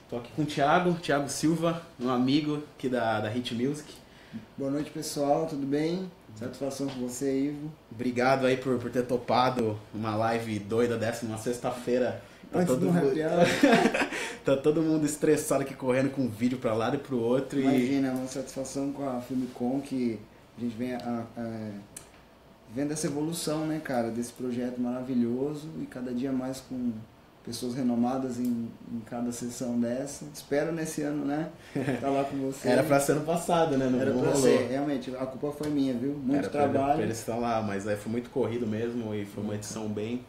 Tô aqui com o Thiago Silva, um amigo aqui da Hit Music. Boa noite, pessoal, tudo bem? Satisfação com você, Ivo. Obrigado aí por ter topado uma live doida dessa, numa sexta-feira. Antes do happy hour. Tá todo mundo estressado aqui, correndo com um vídeo pra lá e pro outro. Imagina, uma satisfação com a Filmicom, que a gente vem vendo essa evolução, né, cara, desse projeto maravilhoso e cada dia mais com pessoas renomadas em cada sessão dessa. Espero nesse ano, né, estar lá com você. Era pra ser ano passado, né? Não Era pra rolou. ser, realmente, a culpa foi minha, viu? Muito Era trabalho. pra eles estar lá, mas aí foi muito corrido mesmo e foi uma edição bem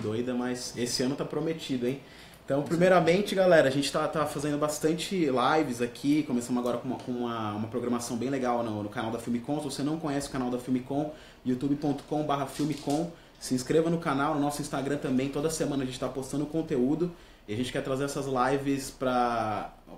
doida, mas esse ano tá prometido, hein? Então, primeiramente, galera, a gente tá fazendo bastante lives aqui, começamos agora com uma programação bem legal no canal da Filmicom. Se você não conhece o canal da Filmicom, youtube.com/Filmicom, se inscreva no canal, no nosso Instagram também, toda semana a gente está postando conteúdo e a gente quer trazer essas lives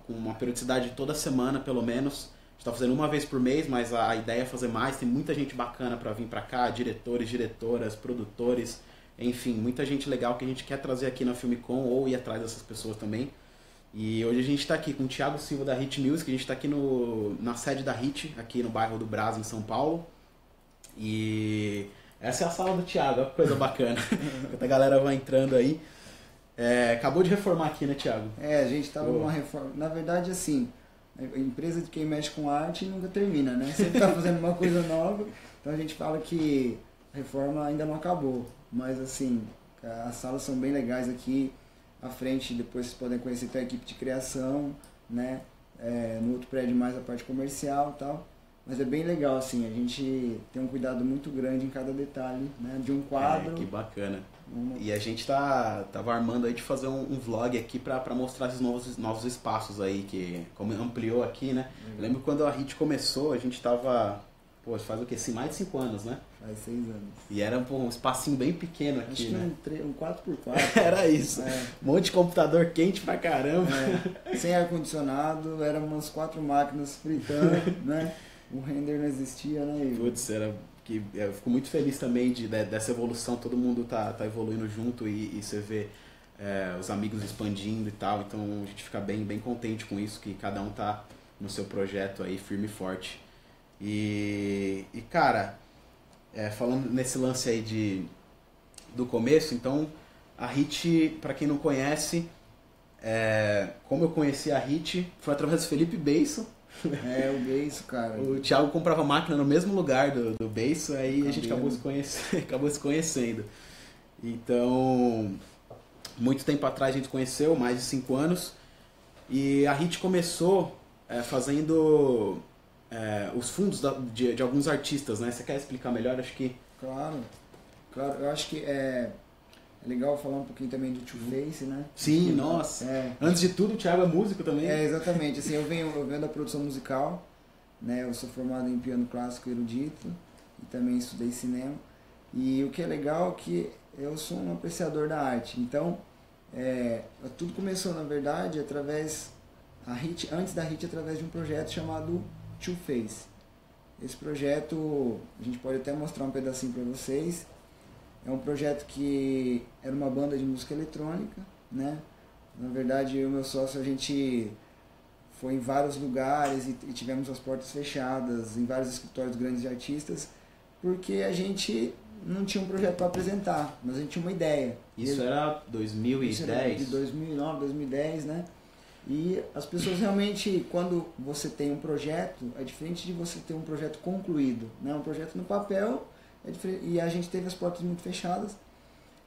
com uma periodicidade toda semana, pelo menos. A gente está fazendo uma vez por mês, mas a ideia é fazer mais, tem muita gente bacana para vir para cá, diretores, diretoras, produtores, enfim, muita gente legal que a gente quer trazer aqui na Filmicom ou ir atrás dessas pessoas também. E hoje a gente está aqui com o Thiago Silva da Hit Music, a gente está aqui na sede da Hit, aqui no bairro do Brás, em São Paulo. E essa é a sala do Thiago, olha que coisa bacana. A galera vai entrando aí. Acabou de reformar aqui, né, Thiago? A gente estava numa reforma. Na verdade, assim, a empresa de quem mexe com arte nunca termina, né? Sempre está fazendo uma coisa nova. Então a gente fala que a reforma ainda não acabou. Mas, assim, as salas são bem legais aqui. À frente, depois vocês podem conhecer a equipe de criação, né? No outro prédio mais a parte comercial e tal. Mas é bem legal, assim, a gente tem um cuidado muito grande em cada detalhe, né? De um quadro. Que bacana. E a gente tava armando aí de fazer um vlog aqui pra mostrar esses novos espaços aí, que como ampliou aqui, né? Eu lembro quando a Hit começou, a gente tava, faz o quê? Assim, mais de 5 anos, né? Faz 6 anos. E era um espacinho bem pequeno aqui, acho né? Que um 4x4. Era isso. Um monte de computador quente pra caramba. Sem ar-condicionado, eram umas 4 máquinas fritando, né? O render não existia, né? Putz, eu fico muito feliz também dessa evolução, todo mundo tá evoluindo junto e você vê os amigos expandindo e tal, então a gente fica bem contente com isso, que cada um tá no seu projeto aí, firme e forte. E cara, falando nesse lance aí do começo, então a Hit, pra quem não conhece, como eu conheci a Hit, foi através do Felipe Beisso. O Beisso, cara. O Thiago comprava máquina no mesmo lugar do Beisso, aí a gente acabou se conhecendo. Então, muito tempo atrás a gente conheceu, mais de 5 anos, e a Hit começou fazendo os fundos de alguns artistas, né? Você quer explicar melhor? Acho que... Claro, eu acho que é legal falar um pouquinho também do Two Face, né? Sim, nossa. Antes de tudo, o Thiago é músico também. Exatamente. Assim, eu venho da produção musical, né? Eu sou formado em piano clássico erudito e também estudei cinema. E o que é legal é que eu sou um apreciador da arte. Então, tudo começou, na verdade, antes da Hit, através de um projeto chamado Two Face. Esse projeto, a gente pode até mostrar um pedacinho para vocês. É um projeto que era uma banda de música eletrônica, né? Na verdade, eu e meu sócio, a gente foi em vários lugares e tivemos as portas fechadas, em vários escritórios grandes de artistas, porque a gente não tinha um projeto para apresentar, mas a gente tinha uma ideia. Isso era 2010? Isso era de 2009, 2010, né? E as pessoas realmente, quando você tem um projeto, é diferente de você ter um projeto concluído, né? Um projeto no papel... E a gente teve as portas muito fechadas.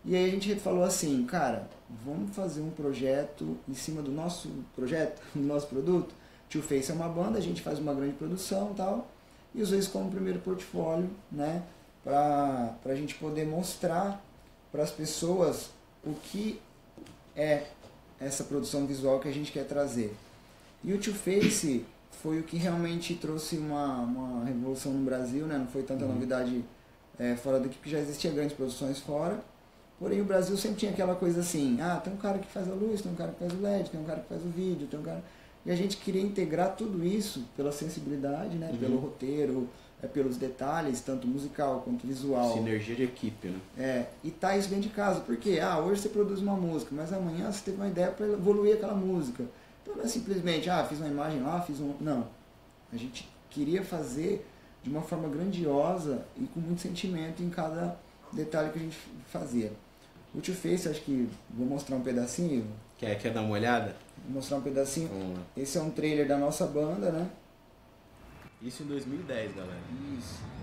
E aí a gente falou assim, cara, vamos fazer um projeto em cima do nosso projeto, do nosso produto. Two Face é uma banda, a gente faz uma grande produção e tal. E usou isso como primeiro portfólio, né? Pra gente poder mostrar para as pessoas o que é essa produção visual que a gente quer trazer. E o Two Face foi o que realmente trouxe uma revolução no Brasil, né? Não foi tanta novidade fora daqui, porque já existia grandes produções fora, porém o Brasil sempre tinha aquela coisa assim, tem um cara que faz a luz, tem um cara que faz o LED, tem um cara que faz o vídeo, tem um cara... E a gente queria integrar tudo isso pela sensibilidade, né? Pelo roteiro, pelos detalhes, tanto musical quanto visual. Sinergia de equipe, né? E tá isso dentro de casa, porque hoje você produz uma música, mas amanhã você teve uma ideia para evoluir aquela música. Então não é simplesmente, fiz uma imagem lá, fiz um... Não. A gente queria fazer de uma forma grandiosa e com muito sentimento em cada detalhe que a gente fazia. O Two Face, acho que vou mostrar um pedacinho. Quer dar uma olhada? Vou mostrar um pedacinho. Vamos lá. Esse é um trailer da nossa banda, né? Isso em 2010, galera. Isso.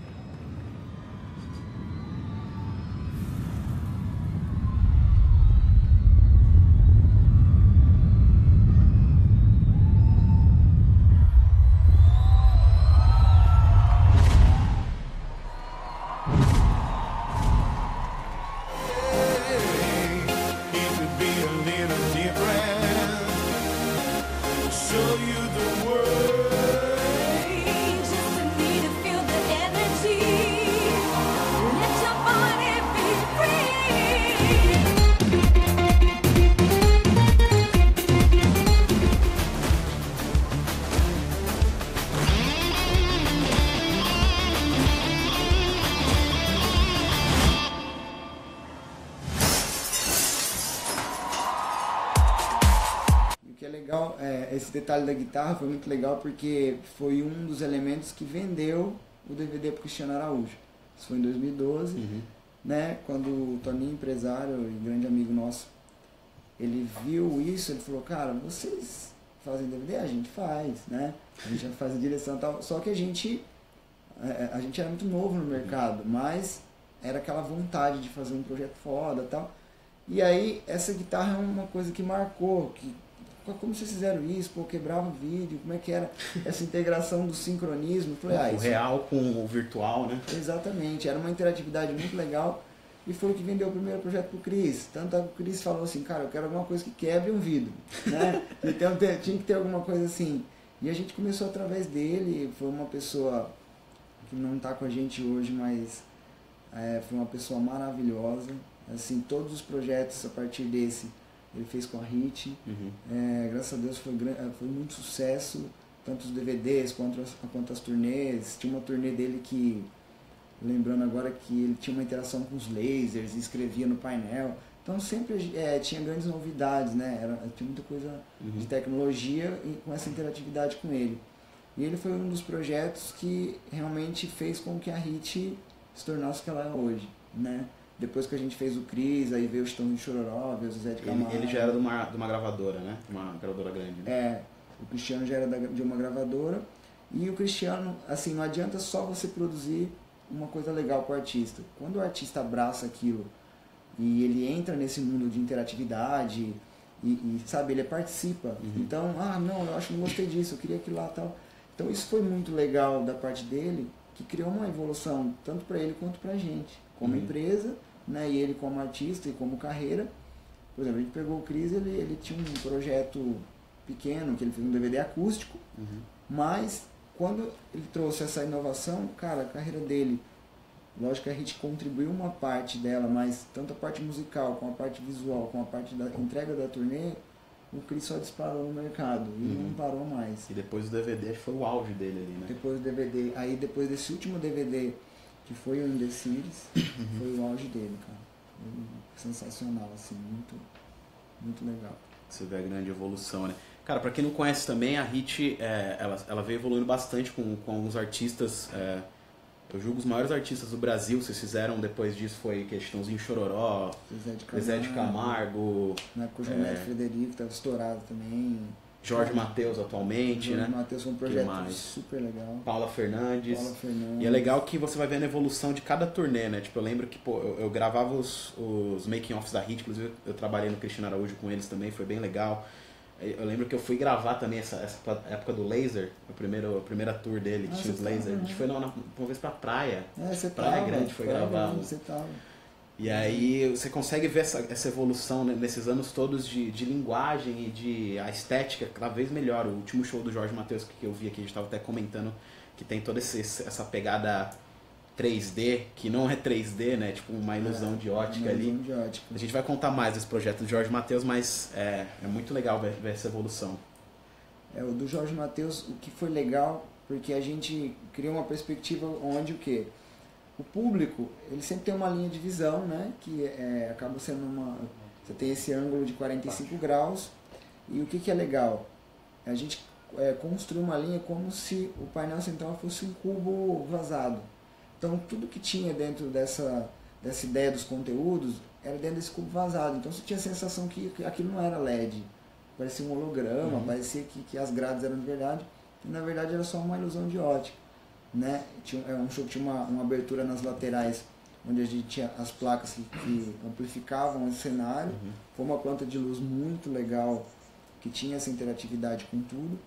Esse detalhe da guitarra foi muito legal porque foi um dos elementos que vendeu o DVD pro Cristiano Araújo. Isso foi em 2012, né? Quando o Toninho, empresário e grande amigo nosso, ele viu isso, ele falou, cara, vocês fazem DVD? A gente faz, né? A gente já faz a direção e tal. Só que a gente era muito novo no mercado, mas era aquela vontade de fazer um projeto foda e tal. E aí, essa guitarra é uma coisa que marcou, como vocês fizeram isso? Pô, quebrava o vídeo, como é que era essa integração do sincronismo? Falei, o real com o virtual, né? Exatamente, era uma interatividade muito legal e foi o que vendeu o primeiro projeto pro Cris. Tanto que o Cris falou assim, cara, eu quero alguma coisa que quebre um vidro, né? Então tinha que ter alguma coisa assim. E a gente começou através dele, foi uma pessoa que não está com a gente hoje, mas foi uma pessoa maravilhosa. Assim, todos os projetos a partir desse ele fez com a HIT, graças a Deus foi muito sucesso, tanto os DVDs quanto as turnês. Tinha uma turnê dele que, lembrando agora, que ele tinha uma interação com os lasers, escrevia no painel, então sempre tinha grandes novidades, né? Tinha muita coisa de tecnologia e com essa interatividade com ele. E ele foi um dos projetos que realmente fez com que a HIT se tornasse o que ela é hoje, né? Depois que a gente fez o Cris, aí veio o Chitãozinho Chororó, veio o Zé de Camargo. Ele já era de uma gravadora, né? Uma gravadora grande. Né? O Cristiano já era de uma gravadora. E o Cristiano, assim, não adianta só você produzir uma coisa legal para o artista. Quando o artista abraça aquilo e ele entra nesse mundo de interatividade e sabe, ele participa. Então, não, eu acho que não gostei disso, eu queria aquilo lá e tal. Então isso foi muito legal da parte dele, que criou uma evolução tanto para ele quanto para a gente, como empresa, né, e ele como artista e como carreira. Por exemplo, a gente pegou o Cris, ele tinha um projeto pequeno, que ele fez um DVD acústico, mas quando ele trouxe essa inovação, cara, a carreira dele, lógico que a gente contribuiu uma parte dela, mas tanto a parte musical, com a parte visual, com a parte da entrega da turnê, o Cris só disparou no mercado e não parou mais. E depois do DVD foi o auge dele ali, né? Depois do DVD, aí depois desse último DVD, que foi o In The Series, foi o auge dele, cara. Foi sensacional, assim, muito, muito legal. Você vê a grande evolução, né? Cara, pra quem não conhece também, a HIT, ela veio evoluindo bastante com alguns artistas, eu julgo os maiores artistas do Brasil. Vocês fizeram, depois disso, foi Chitãozinho Chororó, Zé de Camargo, né, com o João Neto Frederico, que estava estourado também. Jorge Mateus atualmente, Jorge né? Mateus foi um projeto super legal. Paula Fernandes. E é legal que você vai vendo a evolução de cada turnê, né? Tipo, eu lembro que eu gravava os making-offs da HIT, inclusive eu trabalhei no Cristiano Araújo com eles também, foi bem legal. Eu lembro que eu fui gravar também essa época do Laser, a primeira tour dele, que tinha os lasers. A gente foi uma vez pra praia. Praia Grande foi gravar. E aí você consegue ver essa evolução, né, nesses anos todos de linguagem e de a estética cada vez melhor. O último show do Jorge Mateus que eu vi aqui, a gente estava até comentando que tem toda essa pegada 3D, que não é 3D, né? Tipo uma ilusão de ótica ali. De ótica. A gente vai contar mais desse projeto do Jorge Mateus, mas é muito legal ver essa evolução. O do Jorge Mateus, o que foi legal, porque a gente criou uma perspectiva onde o quê? O público, ele sempre tem uma linha de visão, né? Que acaba sendo você tem esse ângulo de 45 graus, e o que é legal? a gente construiu uma linha como se o painel central fosse um cubo vazado. Então tudo que tinha dentro dessa ideia dos conteúdos era dentro desse cubo vazado. Então você tinha a sensação que aquilo não era LED. Parecia um holograma, parecia que as grades eram de verdade. E na verdade era só uma ilusão de ótica. Né? É um show que tinha uma abertura nas laterais, onde a gente tinha as placas que amplificavam o cenário. Foi uma planta de luz muito legal, que tinha essa interatividade com tudo.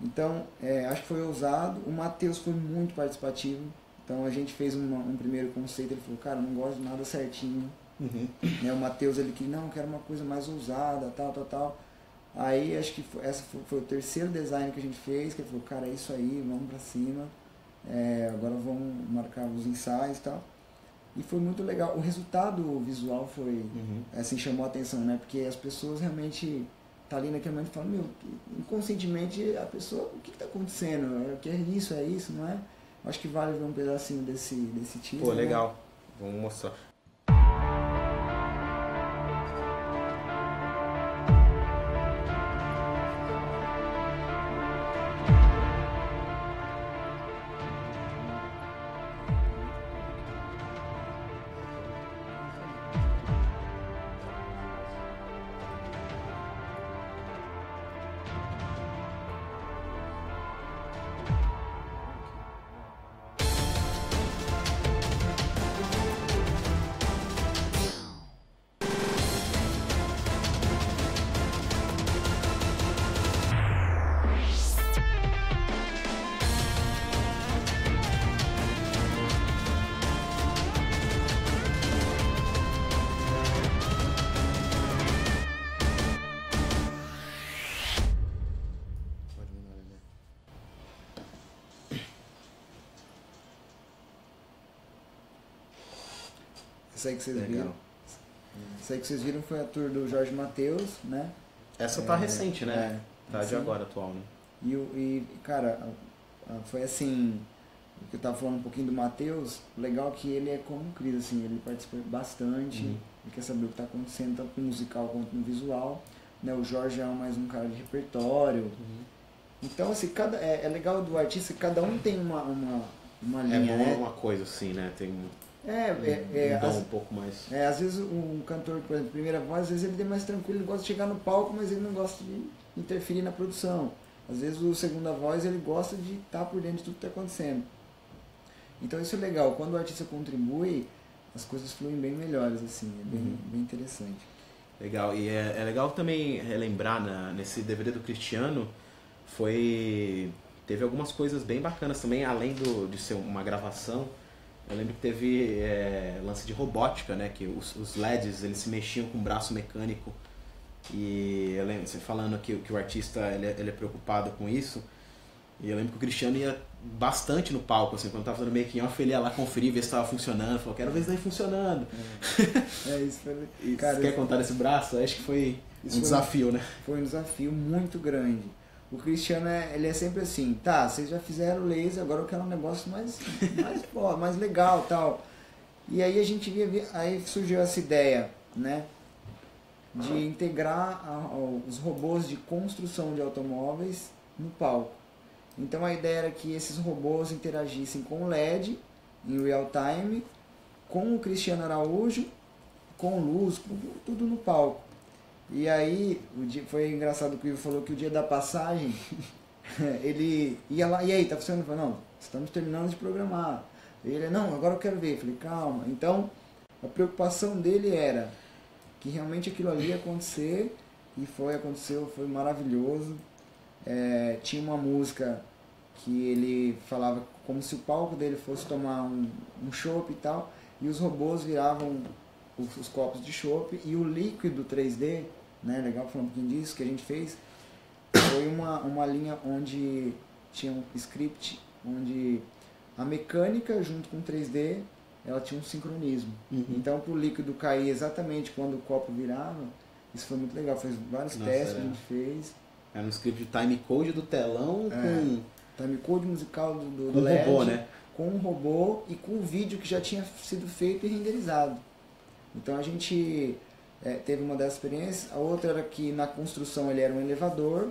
Então, acho que foi ousado. O Matheus foi muito participativo. Então a gente fez um primeiro conceito, ele falou, cara, não gosto de nada certinho. Né? O Matheus, ele que não, quero uma coisa mais ousada, tal. Aí acho que esse foi o terceiro design que a gente fez, que ele falou, cara, é isso aí, vamos pra cima. Agora vamos marcar os ensaios e tal. E foi muito legal. O resultado visual foi, assim, chamou a atenção, né? Porque as pessoas realmente tá ali naquele momento e falam, meu, inconscientemente a pessoa, o que tá acontecendo? É isso, não é? Acho que vale ver um pedacinho desse teaser. Pô, legal. Né? Vamos mostrar. Essa aí que vocês viram. Essa aí que vocês viram foi a tour do Jorge Matheus, né? Essa tá recente, né? Tá de agora, atual, né? E cara, foi assim, que eu tava falando um pouquinho do Matheus, legal que ele é como um Cris, assim, ele participa bastante, ele quer saber o que tá acontecendo, tanto no musical quanto no visual, né? O Jorge é mais um cara de repertório. Então, assim, é legal do artista que cada um tem uma linha, né? Uma coisa assim, né? Tem um pouco mais. Às vezes um cantor, por exemplo, primeira voz, às vezes ele é mais tranquilo, ele gosta de chegar no palco, mas ele não gosta de interferir na produção. Às vezes o segunda voz, ele gosta de estar por dentro de tudo que está acontecendo. Então isso é legal, quando o artista contribui, as coisas fluem bem melhores, assim, é bem interessante. Legal, e é legal também relembrar nesse DVD do Cristiano, teve algumas coisas bem bacanas também, além de ser uma gravação. Eu lembro que teve lance de robótica, né? Que os LEDs eles se mexiam com o braço mecânico. E eu lembro você falando que o artista ele é preocupado com isso. E eu lembro que o Cristiano ia bastante no palco, assim, quando tava fazendo making off, ele ia lá conferir, ver se estava funcionando. Falou, quero ver se tá funcionando. Isso foi. Cara, você quer contar desse braço? Acho que foi um desafio, né? Foi um desafio muito grande. O Cristiano, ele é sempre assim, tá, vocês já fizeram laser, agora eu quero um negócio mais legal, tal. E aí a gente aí surgiu essa ideia, né, de integrar os robôs de construção de automóveis no palco. Então a ideia era que esses robôs interagissem com o LED, em real time, com o Cristiano Araújo, com luz, com tudo no palco. E aí, foi engraçado que o Ivo falou que o dia da passagem, ele ia lá, e aí, tá funcionando? Eu falei, não, estamos terminando de programar. Ele, não, agora eu quero ver. Eu falei, calma. Então, a preocupação dele era que realmente aquilo ali ia acontecer, e aconteceu, foi maravilhoso. Tinha uma música que ele falava como se o palco dele fosse tomar um chopp e tal, e os robôs viravam os copos de chopp, e o líquido 3D, né, legal falar um pouquinho disso, que a gente fez, foi uma linha onde tinha um script, onde a mecânica junto com o 3D, ela tinha um sincronismo. Então, para o líquido cair exatamente quando o copo virava, isso foi muito legal, fez vários testes que a gente fez. Era um script de timecode do telão com... Timecode musical do LED, robô, né? Com um robô e com o vídeo que já tinha sido feito e renderizado. Então a gente teve uma dessas experiências. A outra era que na construção ele era um elevador,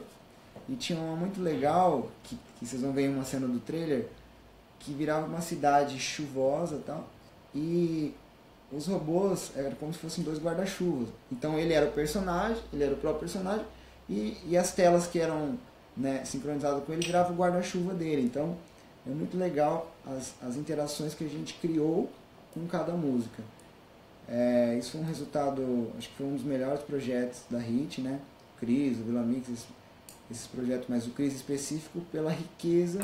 E tinha uma muito legal, que vocês vão ver em uma cena do trailer, que virava uma cidade chuvosa e tal, e os robôs eram como se fossem dois guarda-chuvas. Então ele era o personagem, ele era o próprio personagem, e as telas que eram, né, sincronizadas com ele viravam o guarda-chuva dele. Então é muito legal as interações que a gente criou com cada música. Isso foi um resultado, acho que foi um dos melhores projetos da HIT, né? O Cris, o Vila Mix, esses projetos, mas o Cris específico pela riqueza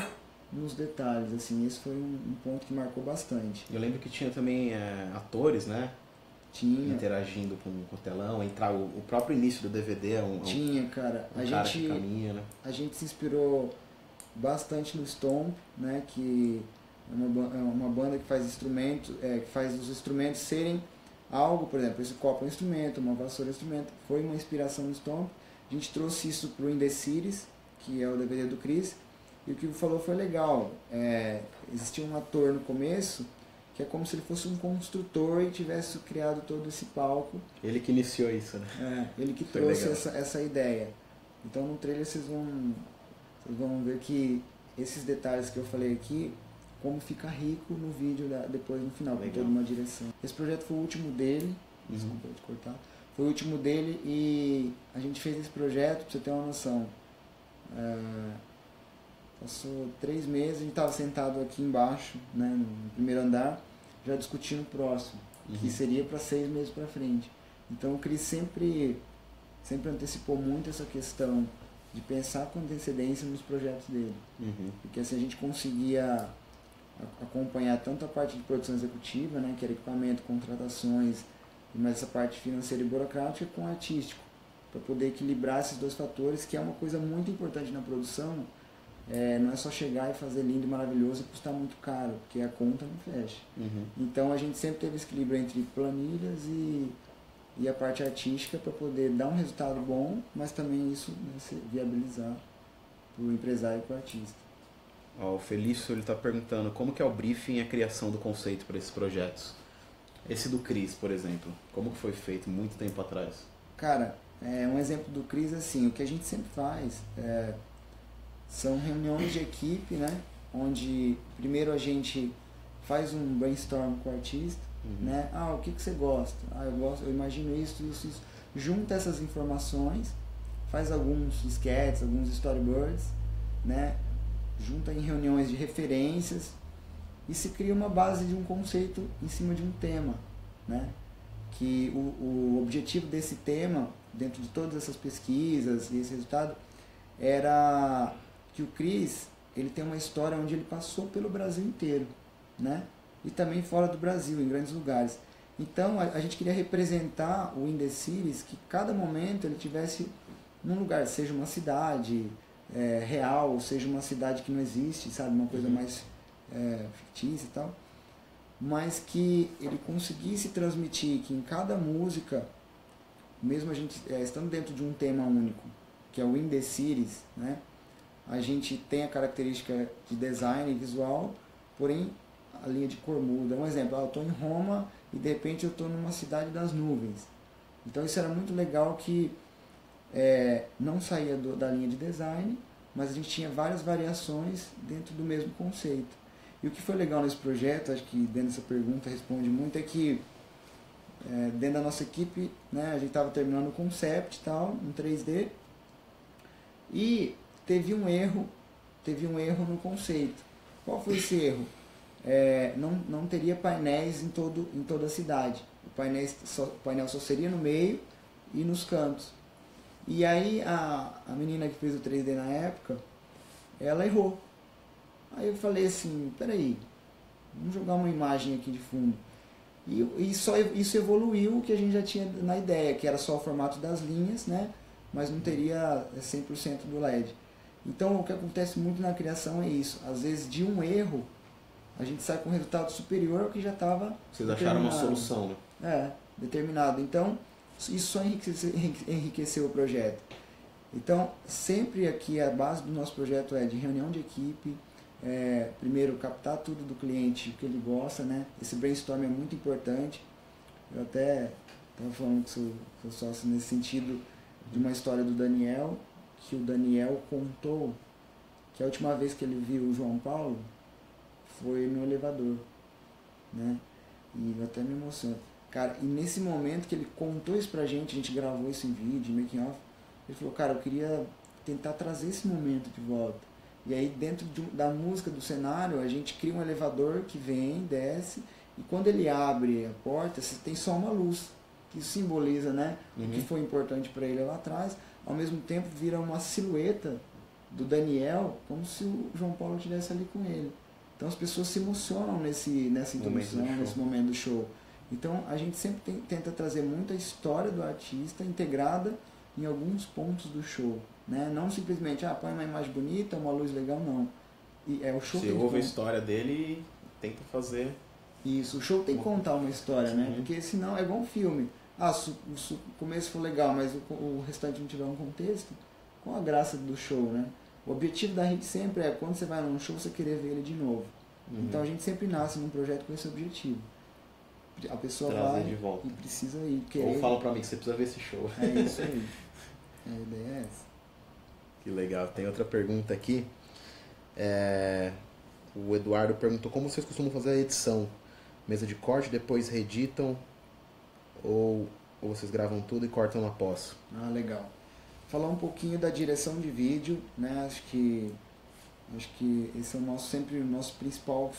nos detalhes, assim, esse foi um ponto que marcou bastante. Eu lembro que tinha também atores, né? Tinha. Interagindo com o telão, o próprio início do DVD tinha, cara. Um cara que caminha, né? A gente se inspirou bastante no Stomp, né? Que é uma banda que faz instrumentos, que faz os instrumentos serem algo, por exemplo, esse copo é um instrumento, uma vassoura é um instrumento, foi uma inspiração no Stomp. A gente trouxe isso pro In The Cities, que é o DVD do Chris, e o que ele falou foi legal. Existia um ator no começo que é como se ele fosse um construtor e tivesse criado todo esse palco. Ele que iniciou isso, né? Ele que trouxe essa ideia. Então no trailer vocês vão ver que esses detalhes que eu falei aqui, como fica rico no vídeo depois no final, com toda uma direção. Esse projeto foi o último dele, desculpa te cortar, foi o último dele, e a gente fez esse projeto, pra você ter uma noção, passou 3 meses, a gente estava sentado aqui embaixo, né, no primeiro andar, já discutindo o próximo, que seria para 6 meses para frente. Então o Chris sempre antecipou muito essa questão de pensar com antecedência nos projetos dele. Porque assim a gente conseguia acompanhar tanto a parte de produção executiva, né, que era equipamento, contratações, mas essa parte financeira e burocrática com o artístico, para poder equilibrar esses dois fatores, que é uma coisa muito importante na produção. Não é só chegar e fazer lindo e maravilhoso e custar muito caro, porque a conta não fecha. Então a gente sempre teve esse equilíbrio entre planilhas e a parte artística para poder dar um resultado bom, mas também isso, né, se viabilizar para o empresário e para o artista. O Felício ele está perguntando como que é o briefing e a criação do conceito para esses projetos. Esse do Cris, por exemplo, como que foi feito muito tempo atrás? Cara, um exemplo do Cris, assim, o que a gente sempre faz são reuniões de equipe, né? Onde primeiro a gente faz um brainstorm com o artista, né? O que você gosta? Eu imagino isso. Junta essas informações, faz alguns sketches, alguns storyboards, né? Junta em reuniões de referências e se cria uma base de um conceito em cima de um tema, né? Que o objetivo desse tema, dentro de todas essas pesquisas e esse resultado, era que o Cris, ele tem uma história onde ele passou pelo Brasil inteiro, né? E também fora do Brasil, em grandes lugares. Então a gente queria representar o In The Cities, que cada momento ele tivesse num lugar, seja uma cidade real, seja uma cidade que não existe, sabe? Uma coisa mais fictícia e tal. Mas que ele conseguisse transmitir que em cada música, mesmo a gente estando dentro de um tema único, que é o In The Cities, né? A gente tem a característica de design visual, porém a linha de cor muda. Um exemplo, eu estou em Roma e de repente eu estou numa cidade das nuvens. Então isso era muito legal, que não saía da linha de design, mas a gente tinha várias variações dentro do mesmo conceito. E o que foi legal nesse projeto, acho que dentro dessa pergunta responde muito, é que dentro da nossa equipe, né, a gente estava terminando o concept e tal, em 3D, e teve um erro no conceito. Qual foi esse erro? Não teria painéis em toda a cidade. O painel só seria no meio e nos cantos. E aí a menina que fez o 3D na época, ela errou. Aí eu falei assim, peraí, vamos jogar uma imagem aqui de fundo. E só isso evoluiu o que a gente já tinha na ideia, que era só o formato das linhas, né? Mas não teria 100% do LED. Então o que acontece muito na criação é isso. Às vezes de um erro, a gente sai com um resultado superior ao que já estava Vocês acharam uma solução, né? Determinado. Então isso só enriqueceu o projeto. Então sempre aqui a base do nosso projeto é de reunião de equipe. Primeiro captar tudo do cliente, o que ele gosta, né? Esse brainstorm é muito importante. Eu até estava falando com o seu sócio nesse sentido, de uma história do Daniel, que o Daniel contou que a última vez que ele viu o João Paulo foi no elevador, né? E eu até me emociono. Cara, e nesse momento que ele contou isso pra gente, a gente gravou isso em vídeo, making off, ele falou, cara, eu queria tentar trazer esse momento de volta. E aí dentro da música, do cenário, a gente cria um elevador que vem, desce, e quando ele abre a porta, você tem só uma luz, que simboliza, né, o que foi importante para ele lá atrás. Ao mesmo tempo vira uma silhueta do Daniel, como se o João Paulo estivesse ali com ele. Então as pessoas se emocionam nessa introdução, nesse momento do show. Então a gente sempre tenta trazer muita história do artista integrada em alguns pontos do show, né? Não simplesmente, põe uma imagem bonita, uma luz legal, não. E é o show. Você ouve a história dele e tenta fazer. Isso, o show tem que contar uma história, né? Porque senão é igual um filme. Se o começo for legal, mas o restante não tiver um contexto, qual a graça do show, né? O objetivo da gente sempre é, quando você vai num show, você querer ver ele de novo. Então a gente sempre nasce num projeto com esse objetivo. A pessoa trazer vai de volta. E precisa ir. Querer. Ou fala pra mim que você precisa ver esse show. É isso aí. A ideia é essa. Que legal. Tem outra pergunta aqui. O Eduardo perguntou como vocês costumam fazer a edição. Mesa de corte, depois reeditam ou vocês gravam tudo e cortam após? Legal. Falar um pouquinho da direção de vídeo, né? Acho que esse é sempre o nosso principal.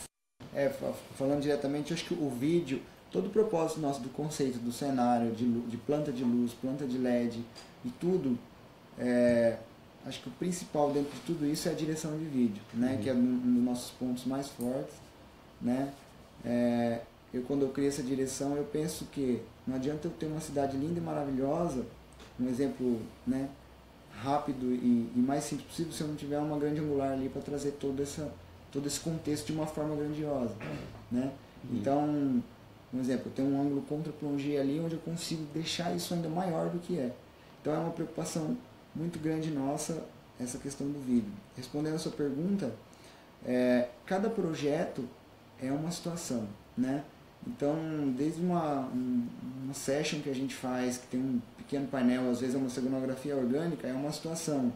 Falando diretamente, acho que o vídeo, todo o propósito nosso do conceito, do cenário, de planta de luz, planta de LED e tudo, acho que o principal dentro de tudo isso é a direção de vídeo, né? Que é um dos nossos pontos mais fortes, né? Quando eu crio essa direção, eu penso que não adianta eu ter uma cidade linda e maravilhosa, um exemplo, né, rápido e mais simples possível, se eu não tiver uma grande angular ali para trazer todo esse contexto de uma forma grandiosa, né? Então, um exemplo, eu tenho um ângulo contra-plongé ali onde eu consigo deixar isso ainda maior do que é. Então é uma preocupação muito grande nossa essa questão do vídeo. Respondendo a sua pergunta, cada projeto é uma situação, né? Então, desde uma session que a gente faz, que tem um pequeno painel, às vezes é uma cenografia orgânica, é uma situação.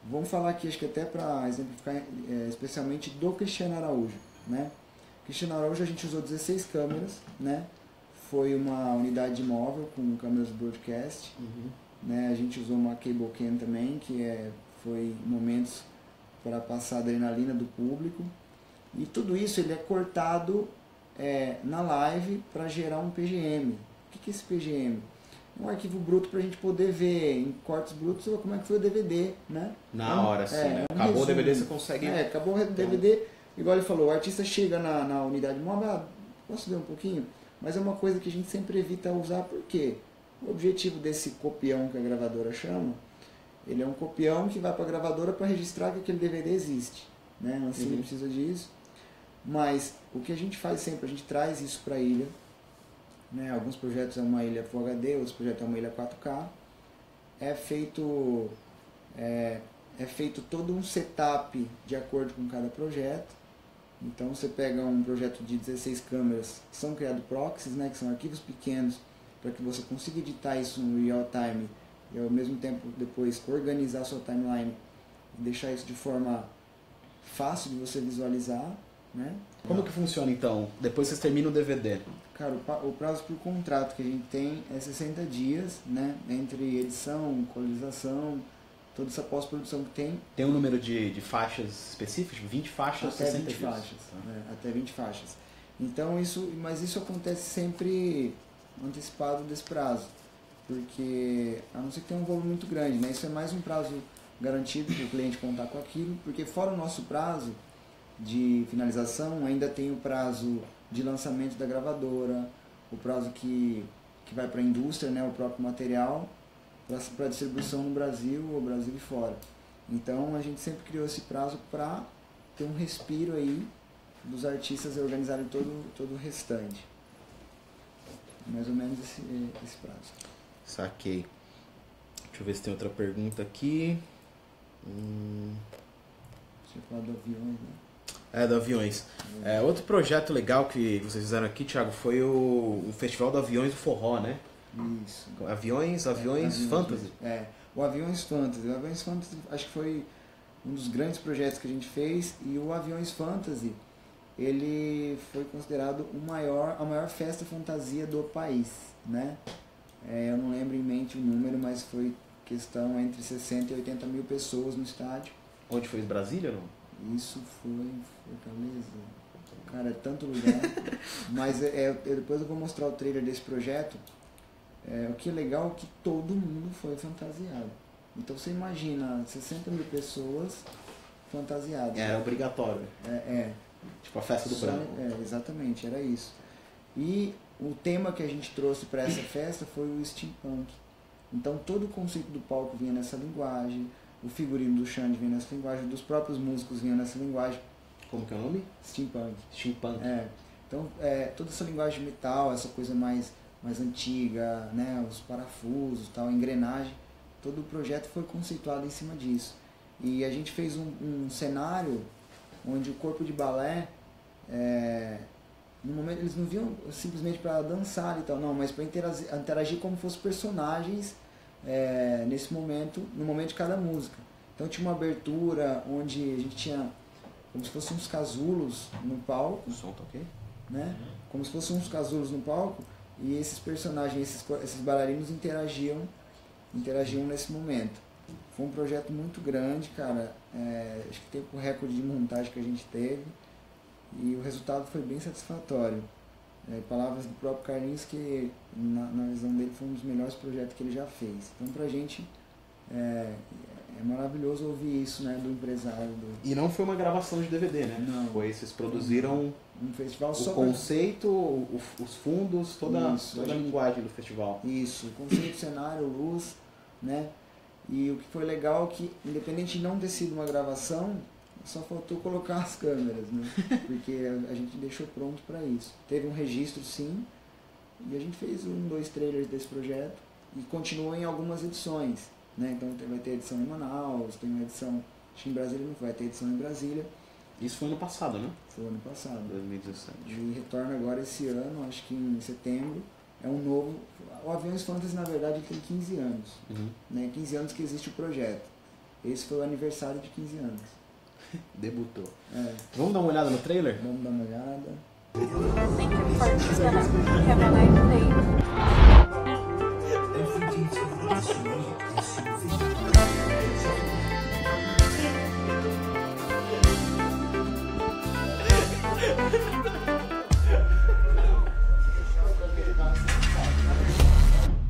Vamos falar aqui, acho que até para exemplificar, especialmente do Cristiano Araújo, né? Cristiano Araújo a gente usou 16 câmeras, né? Foi uma unidade móvel com câmeras broadcast, né? A gente usou uma cable cam também, que foi momentos para passar a adrenalina do público. E tudo isso ele é cortado na live para gerar um PGM. O que é esse PGM? Um arquivo bruto para a gente poder ver em cortes brutos como é que foi o DVD, né? Na hora, sim, né? Acabou o DVD, você consegue... acabou o DVD, igual ele falou, o artista chega na unidade móvel, posso ver um pouquinho? Mas é uma coisa que a gente sempre evita usar, porque o objetivo desse copião que a gravadora chama, ele é um copião que vai para a gravadora para registrar que aquele DVD existe, né? Assim, ele precisa disso. Mas o que a gente faz sempre, a gente traz isso para a ilha, né? Alguns projetos é uma ilha Full HD, outros projetos é uma ilha 4K. É feito todo um setup de acordo com cada projeto. Então você pega um projeto de 16 câmeras, que são criados proxies, né? Que são arquivos pequenos, para que você consiga editar isso no real time e ao mesmo tempo depois organizar a sua timeline e deixar isso de forma fácil de você visualizar, né? Como que funciona então? Depois vocês terminam o DVD? Cara, o prazo por contrato que a gente tem é 60 dias, né? Entre edição, colorização, toda essa pós-produção que tem. Tem um número de faixas específicos? 20 faixas, até 60 20 dias? faixas, até 20 faixas. Então mas isso acontece sempre antecipado desse prazo, porque a não ser que tenha um volume muito grande, né? Isso é mais um prazo garantido para o cliente contar com aquilo, porque fora o nosso prazo de finalização, ainda tem o prazo de lançamento da gravadora, o prazo que vai para a indústria, né, o próprio material, para distribuição no Brasil ou Brasil e fora. Então a gente sempre criou esse prazo para ter um respiro aí dos artistas organizarem todo o restante. Mais ou menos esse prazo. Saquei. Deixa eu ver se tem outra pergunta aqui. Você fala do aviões, né? Do Aviões. Outro projeto legal que vocês fizeram aqui, Thiago, foi o Festival do Aviões do Forró, né? Isso. Aviões Fantasy. o Aviões Fantasy. O Aviões Fantasy acho que foi um dos grandes projetos que a gente fez, e o Aviões Fantasy, ele foi considerado a maior festa fantasia do país, né? Eu não lembro em mente o número, mas foi questão entre 60 e 80 mil pessoas no estádio. Onde foi? Em Brasília ou não? Isso foi em Fortaleza. Cara, é tanto lugar. Mas depois eu vou mostrar o trailer desse projeto. O que é legal é que todo mundo foi fantasiado. Então você imagina 60 mil pessoas fantasiadas. Era obrigatório. Tipo a festa do branco. Exatamente, era isso. E o tema que a gente trouxe para essa festa foi o steampunk. Então todo o conceito do palco vinha nessa linguagem, o figurino do Xande vinha nessa linguagem, dos próprios músicos vinha nessa linguagem. Como que é o nome? Steampunk. Steampunk. Então toda essa linguagem de metal, essa coisa mais antiga, né, os parafusos, tal, a engrenagem, todo o projeto foi conceituado em cima disso. E a gente fez um cenário onde o corpo de balé, no momento eles não vinham simplesmente para dançar e tal, não, mas para interagir como fossem personagens nesse momento, no momento de cada música. Então tinha uma abertura onde a gente tinha como se fossem uns casulos no palco. O som tá ok? Né? Como se fossem uns casulos no palco, e esses personagens, esses bailarinos interagiam nesse momento. Foi um projeto muito grande, cara. Acho que teve o recorde de montagem que a gente teve, e o resultado foi bem satisfatório. Palavras do próprio Carlinhos, que na visão dele foi um dos melhores projetos que ele já fez. Então pra gente é maravilhoso ouvir isso, né, do empresário. E não foi uma gravação de DVD, né? Não. Vocês produziram um festival o só conceito, os fundos, toda a linguagem do festival. Isso, o conceito, cenário, luz, né? E o que foi legal é que, independente de não ter sido uma gravação, só faltou colocar as câmeras, né? Porque a gente deixou pronto para isso. Teve um registro, sim, e a gente fez 2 trailers desse projeto e continuou em algumas edições, né? Então vai ter edição em Manaus, tem uma edição, acho que em Brasília não vai ter edição em Brasília. Isso foi ano passado, né? Foi ano passado. 2017. E retorna agora esse ano, acho que em setembro. É um novo... O Aviões Fantasy, na verdade, tem 15 anos. Né? 15 anos que existe o projeto. Esse foi o aniversário de 15 anos. Debutou. Vamos dar uma olhada no trailer? Vamos dar uma olhada. Thank you for have a nice day.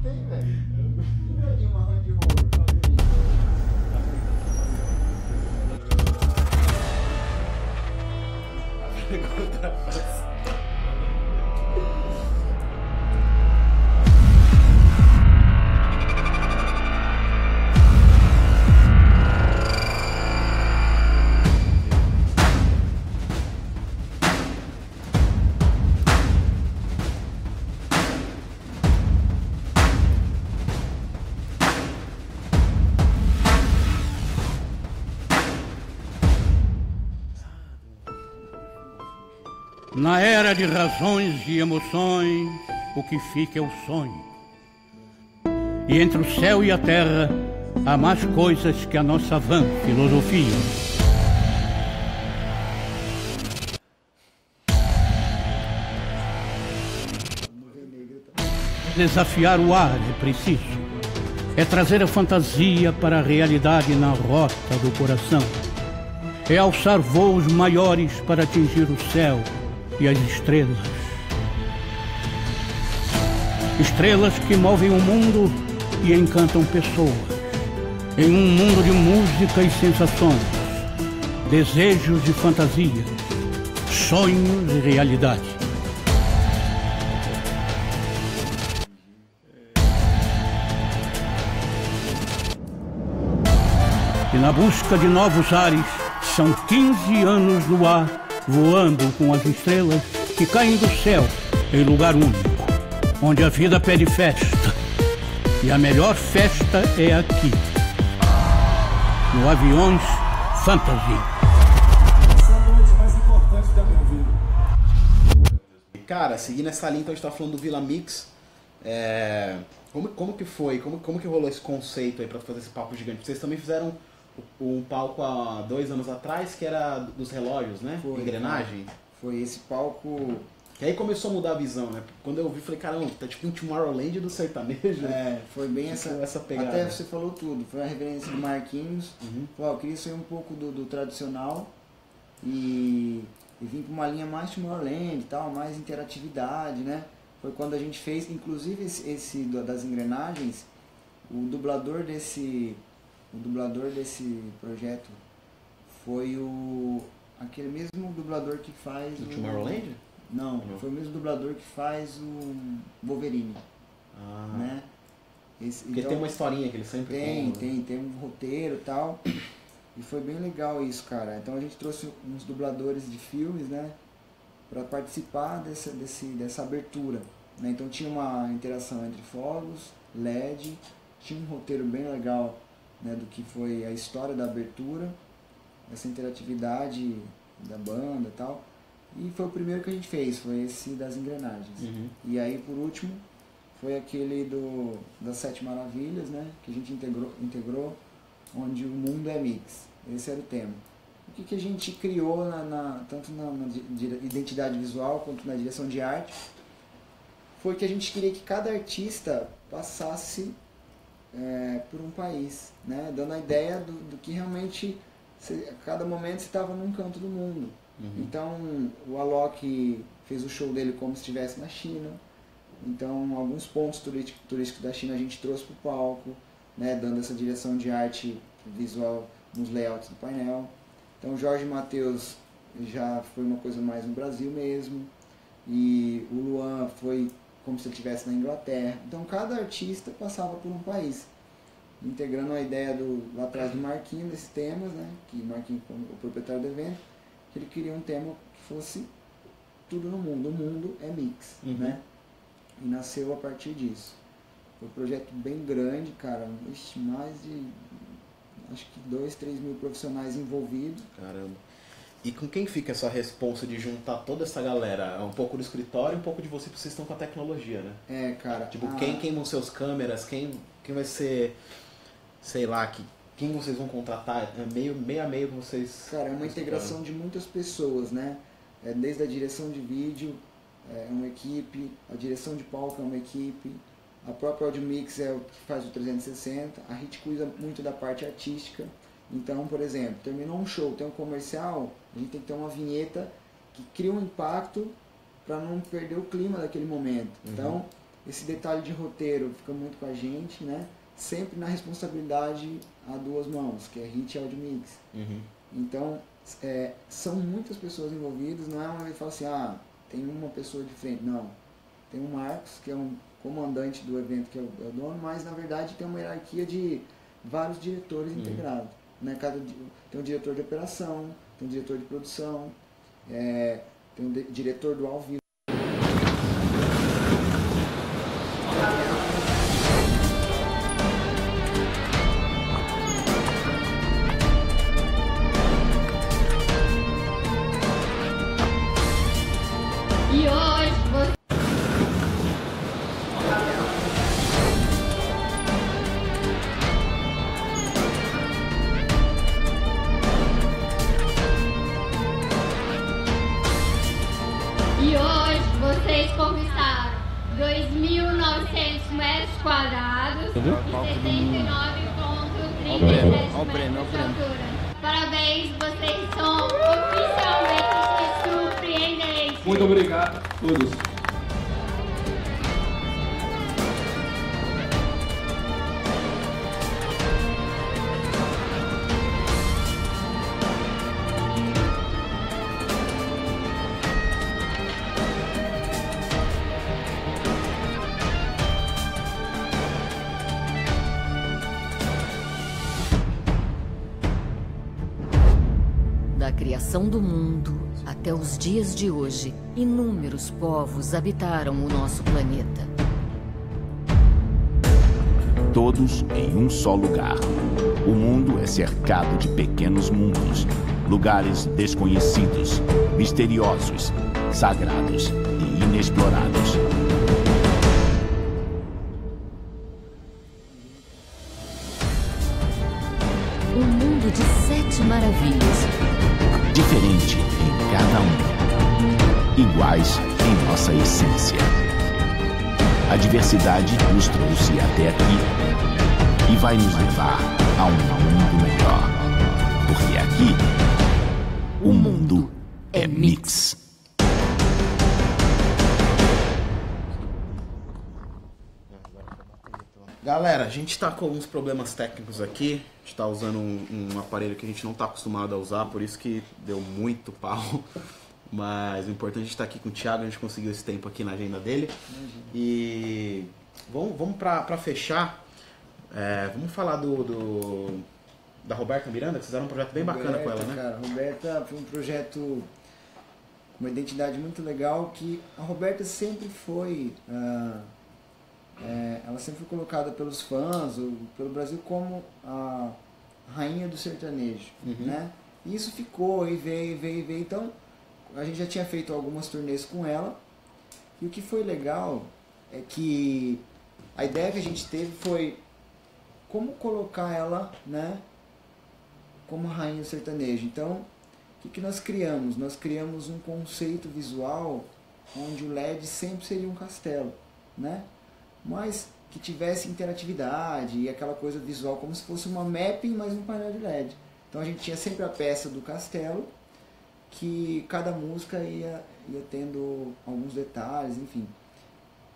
Tem, velho. De uma hand roll. Na era de razões e emoções, o que fica é o sonho. E entre o céu e a terra, há mais coisas que a nossa vã filosofia. Desafiar o ar é preciso. É trazer a fantasia para a realidade na rota do coração. É alçar voos maiores para atingir o céu e as estrelas. Estrelas que movem o mundo e encantam pessoas. Em um mundo de música e sensações, desejos e fantasias, sonhos e realidade. E na busca de novos ares, são 15 anos no ar, voando com as estrelas que caem do céu em lugar único, onde a vida pede festa. E a melhor festa é aqui, no Aviões Fantasy. São noites mais importantes da minha vida. Cara, seguindo essa linha, então a gente tá falando do Vila Mix. Como que foi? Como que rolou esse conceito aí pra fazer esse palco gigante? Vocês também fizeram um palco há 2 anos atrás, que era dos relógios, né? Foi, engrenagem. Foi esse palco... Que aí começou a mudar a visão, né? Quando eu vi, falei, caramba, tá tipo um Tomorrowland do sertanejo. Foi bem tipo essa pegada. Até você falou tudo. Foi uma referência do Marquinhos. Eu queria sair um pouco do tradicional e vim pra uma linha mais Tomorrowland e tal, mais interatividade, né? Foi quando a gente fez, inclusive esse das engrenagens, o dublador desse projeto foi aquele mesmo dublador que faz o Tomorrowland? Não, foi o mesmo dublador que faz o Wolverine. Né? Porque então, tem uma historinha que ele sempre tem um roteiro e tal. E foi bem legal isso, cara. Então a gente trouxe uns dubladores de filmes, né? Pra participar dessa abertura. Né? Então tinha uma interação entre fogos, LED, tinha um roteiro bem legal, né, do que foi a história da abertura, essa interatividade da banda e tal. E foi o primeiro que a gente fez, foi esse das engrenagens. E aí, por último, foi aquele das 7 Maravilhas, né, que a gente integrou, onde o mundo é mix. Esse era o tema. O que a gente criou tanto na identidade visual quanto na direção de arte, foi que a gente queria que cada artista passasse por um país, né, dando a ideia do que realmente, a cada momento você estava num canto do mundo. Então, o Alok fez o show dele como se estivesse na China. Então, alguns pontos turísticos da China a gente trouxe para o palco, né, dando essa direção de arte visual nos layouts do painel. Então, Jorge Mateus já foi uma coisa mais no Brasil mesmo. E o Luan foi como se ele estivesse na Inglaterra. Então, cada artista passava por um país, integrando a ideia lá atrás do Marquinhos, desses temas, né, que Marquinhos, como o proprietário do evento, que ele queria um tema que fosse tudo no mundo. O mundo é mix, né? E nasceu a partir disso. Foi um projeto bem grande, cara. Mais de, acho que 2, 3 mil profissionais envolvidos. Caramba. E com quem fica essa responsa de juntar toda essa galera? Um pouco do escritório e um pouco de você, porque vocês estão com a tecnologia, né? Cara. Tipo, quem vão ser os câmeras? Quem vai ser, sei lá, quem vocês vão contratar? É meio a meio que vocês... Cara, é uma integração de muitas pessoas, né? Desde a direção de vídeo, é uma equipe, a direção de palco é uma equipe, a própria Audio Mix é o que faz o 360, a gente cuida muito da parte artística. Então, por exemplo, terminou um show, tem um comercial, a gente tem que ter uma vinheta que cria um impacto para não perder o clima daquele momento. Então, esse detalhe de roteiro fica muito com a gente, né? Sempre na responsabilidade a 2 mãos, que é Hit e Audio Mix. Então, são muitas pessoas envolvidas, não é uma vez que fala assim, tem uma pessoa de frente, não. Tem o Marcos, que é um comandante do evento, que é o dono, mas na verdade tem uma hierarquia de vários diretores integrados. Né? Tem um diretor de operação, tem um diretor de produção, tem um diretor do ao vivo. E hoje vocês conquistaram 2.900 metros quadrados e 69,37 metros de altura. Parabéns, vocês são oficialmente surpreendentes. Muito obrigado a todos. Da criação do mundo até os dias de hoje, inúmeros povos habitaram o nosso planeta. Todos em um só lugar. O mundo é cercado de pequenos mundos, lugares desconhecidos, misteriosos, sagrados e inexplorados. desafios. Diferente em cada um, iguais em nossa essência. A diversidade nos trouxe até aqui e vai nos levar a um mundo melhor. Porque aqui, o mundo é mix. Galera, a gente tá com alguns problemas técnicos aqui. A gente tá usando um aparelho que a gente não tá acostumado a usar, por isso que deu muito pau. Mas o importante é a gente estar aqui com o Thiago, a gente conseguiu esse tempo aqui na agenda dele. E vamos pra fechar. Vamos falar da Roberta Miranda, que vocês fizeram um projeto bem bacana com ela, né? Cara, a Roberta foi um projeto com uma identidade muito legal, que a Roberta sempre foi... ela sempre foi colocada pelos fãs, ou pelo Brasil, como a rainha do sertanejo, né? E isso ficou, e veio. Então, a gente já tinha feito algumas turnês com ela, e o que foi legal é que a ideia que a gente teve foi como colocar ela, né, como a rainha do sertanejo. Então, o que nós criamos? Nós criamos um conceito visual onde o LED sempre seria um castelo, né? Mas que tivesse interatividade e aquela coisa visual como se fosse uma mapping, mas um painel de LED. Então a gente tinha sempre a peça do castelo, que cada música ia tendo alguns detalhes, enfim.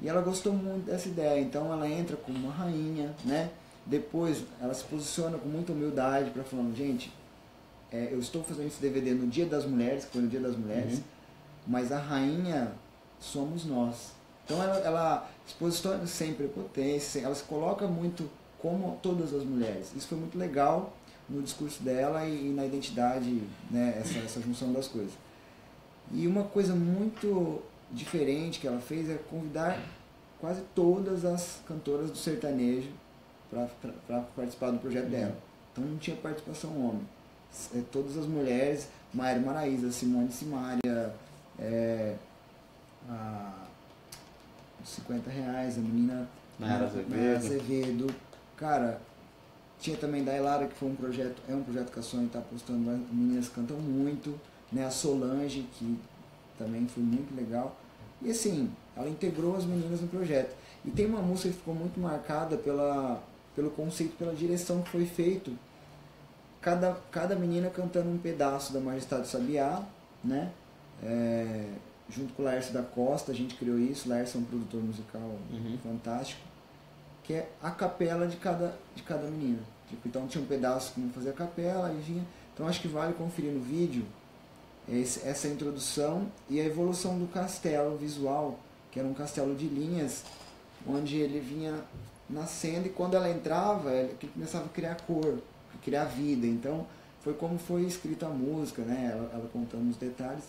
E ela gostou muito dessa ideia, então ela entra como uma rainha, né? Depois ela se posiciona com muita humildade para falar, gente, eu estou fazendo esse DVD no Dia das Mulheres, que foi no Dia das Mulheres, mas a rainha somos nós. Então ela se posiciona sem prepotência, ela se coloca muito como todas as mulheres. Isso foi muito legal no discurso dela e na identidade, né, essa junção das coisas. E uma coisa muito diferente que ela fez é convidar quase todas as cantoras do sertanejo para participar do projeto dela. Então não tinha participação homem. Todas as mulheres, Maíra Maraíza, Simone Simaria, R$50, a menina Nayara Azevedo. Cara, tinha também da Elara, que foi um projeto que a Sony está apostando, as meninas cantam muito, né? A Solange, que também foi muito legal. E assim, ela integrou as meninas no projeto. E tem uma música que ficou muito marcada pelo conceito, pela direção que foi feito. Cada menina cantando um pedaço da Majestade do Sabiá, né? Junto com o Laércio da Costa, a gente criou isso. O Laércio é um produtor musical fantástico, que é a capela de cada menina. Tipo, então tinha um pedaço que não fazia a capela, e vinha. Então acho que vale conferir no vídeo essa introdução e a evolução do castelo visual, que era um castelo de linhas, onde ele vinha nascendo, e quando ela entrava, ele começava a criar cor, a criar vida. Então foi como foi escrita a música, né? Ela contando os detalhes.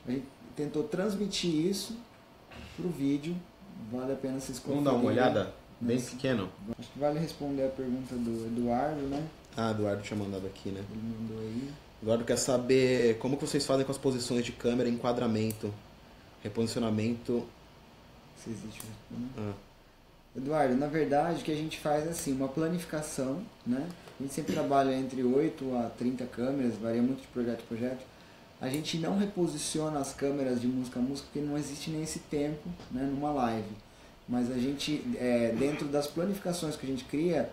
A gente tentou transmitir isso pro vídeo, vale a pena vocês conferirem. Vamos dar uma olhada? Bem pequeno. Acho que vale responder a pergunta do Eduardo, né? Ah, Eduardo tinha mandado aqui, né? Ele mandou aí. Eduardo quer saber como que vocês fazem com as posições de câmera, enquadramento, reposicionamento. Se existe Eduardo, na verdade o que a gente faz é assim, uma planificação, né? A gente sempre trabalha entre 8 a 30 câmeras, varia muito de projeto a projeto. A gente não reposiciona as câmeras de música a música porque não existe nem esse tempo, né, numa live. Mas a gente, dentro das planificações que a gente cria,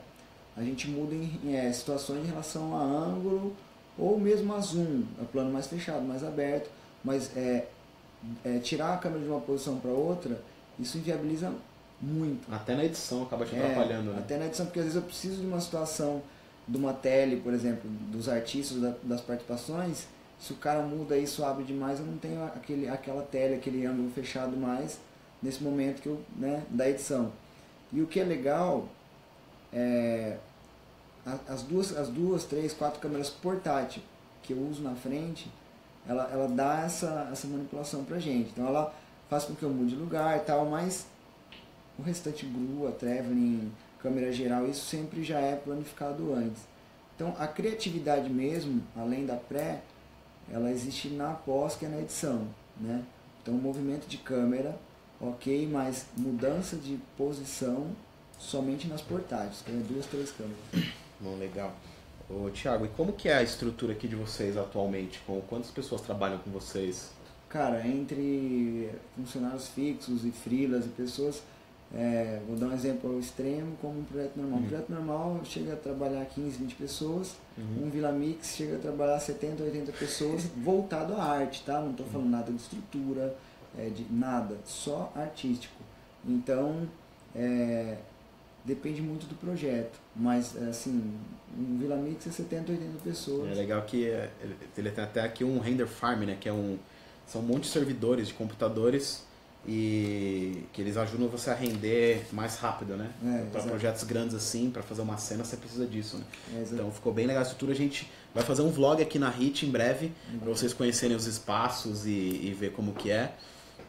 a gente muda em situações em relação a ângulo ou mesmo a zoom, a plano mais fechado, mais aberto. Mas tirar a câmera de uma posição para outra, isso inviabiliza muito. Até na edição acaba te atrapalhando, né? Até na edição, porque às vezes eu preciso de uma situação de uma tele, por exemplo, dos artistas, das participações. Se o cara muda isso, abre demais, eu não tenho aquela tele, aquele ângulo fechado mais nesse momento que da edição. E o que é legal as duas, 3, 4 câmeras portátil que eu uso na frente, ela dá essa manipulação pra gente. Então ela faz com que eu mude de lugar e tal, mas o restante, grua, traveling, câmera geral, isso sempre já é planificado antes. Então a criatividade mesmo, além da pré, ela existe na pós, que é na edição, né? Então o movimento de câmera, ok, mas mudança de posição somente nas portáteis, que é 2, 3 câmeras. Bom, legal. Ô, Thiago, e como que é a estrutura aqui de vocês atualmente? Com quantas pessoas trabalham com vocês? Cara, entre funcionários fixos e freelas e pessoas, vou dar um exemplo ao extremo, como um projeto normal. Um projeto normal chega a trabalhar 15, 20 pessoas, um Vila Mix chega a trabalhar 70, 80 pessoas, voltado à arte, tá? Não estou falando nada de estrutura, de nada, só artístico. Então, depende muito do projeto, mas assim, um Vila Mix é 70, 80 pessoas. É legal que ele tem até aqui um render farm, né? Que são um monte de servidores de computadores e que eles ajudam você a render mais rápido, né? Para projetos grandes assim, para fazer uma cena você precisa disso, né? Então ficou bem legal a estrutura. A gente vai fazer um vlog aqui na HIT em breve, para vocês conhecerem os espaços e ver como que é.